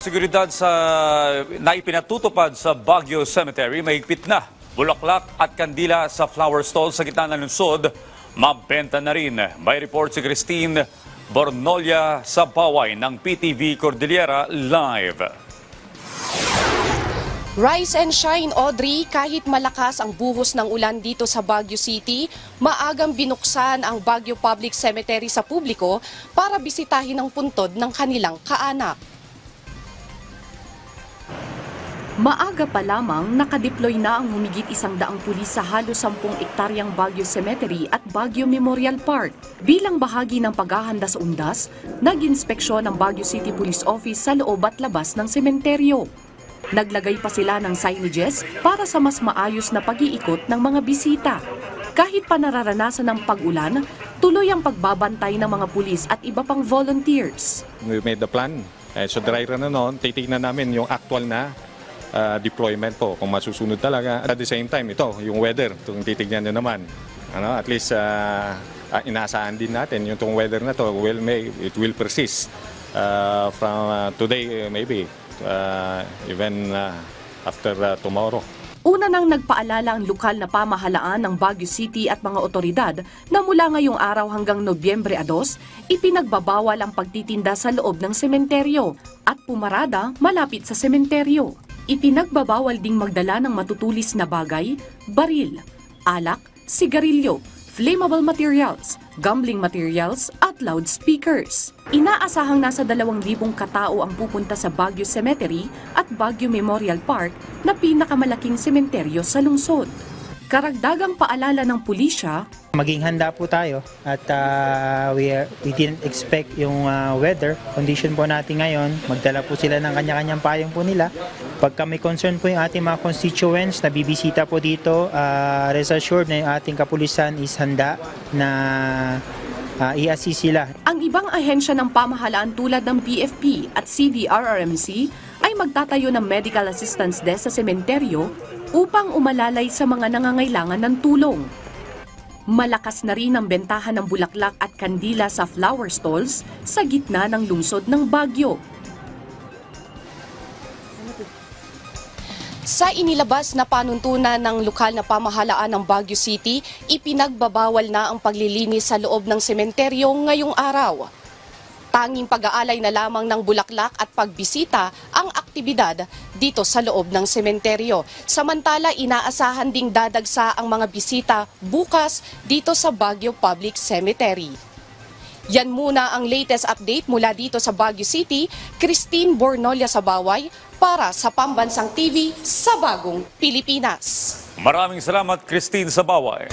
Seguridad na ipinatutupad sa Baguio Cemetery, mahigpit na. Bulaklak at kandila sa flower stall sa gitna ng lungsod, mabenta na rin. May report si Christine Bornolia sa Baway ng PTV Cordillera Live. Rise and shine, Audrey. Kahit malakas ang buhos ng ulan dito sa Baguio City, maagang binuksan ang Baguio Public Cemetery sa publiko para bisitahin ang puntod ng kanilang kaanak. Maaga pa lamang, nakadeploy na ang humigit 100 pulis sa halos 10 ektaryang Baguio Cemetery at Baguio Memorial Park. Bilang bahagi ng paghahanda sa undas, nag-inspeksyon ang Baguio City Police Office sa loob at labas ng sementeryo. Naglagay pa sila ng signages para sa mas maayos na pag-iikot ng mga bisita. Kahit pa nararanasan ng pag-ulan, tuloy ang pagbabantay ng mga pulis at iba pang volunteers. We made the plan. So dry run na noon, titignan namin yung actual na deployment po, kung masusunod talaga. At the same time, ito, yung weather, itong titignan nyo naman. At least, inaasahan din natin yung itong weather na to, it will persist from today, maybe, even after tomorrow. Una nang nagpaalala ang lokal na pamahalaan ng Baguio City at mga otoridad na mula ngayong araw hanggang Nobyembre 2, ipinagbabawal ang pagtitinda sa loob ng sementeryo at pumarada malapit sa sementeryo. Ipinagbabawal ding magdala ng matutulis na bagay, baril, alak, sigarilyo, flammable materials, gambling materials at loudspeakers. Inaasahang nasa 2,000 katao ang pupunta sa Baguio Cemetery at Baguio Memorial Park na pinakamalaking sementeryo sa lungsod. Karagdagang paalala ng pulisya, maging handa po tayo at we didn't expect yung weather condition po natin ngayon. Magdala po sila ng kanya-kanyang payong po nila. Pagka may concern po yung ating mga constituents na bibisita po dito, rest assured na yung ating kapulisan is handa na i-assist sila. Ang ibang ahensya ng pamahalaan tulad ng PFP at CDRRMC ay magtatayo ng medical assistance desk sa sementeryo upang umalalay sa mga nangangailangan ng tulong. Malakas na rin ang bentahan ng bulaklak at kandila sa flower stalls sa gitna ng lungsod ng Baguio. Sa inilabas na panuntunan ng lokal na pamahalaan ng Baguio City, ipinagbabawal na ang paglilinis sa loob ng sementeryo ngayong araw. Tanging pag-aalay na lamang ng bulaklak at pagbisita ang aktibidad dito sa loob ng sementeryo. Samantala, inaasahan ding dadagsa ang mga bisita bukas dito sa Baguio Public Cemetery. Yan muna ang latest update mula dito sa Baguio City. Christine Bornolia sa Baway para sa Pambansang TV sa Bagong Pilipinas. Maraming salamat, Christine sa Baway.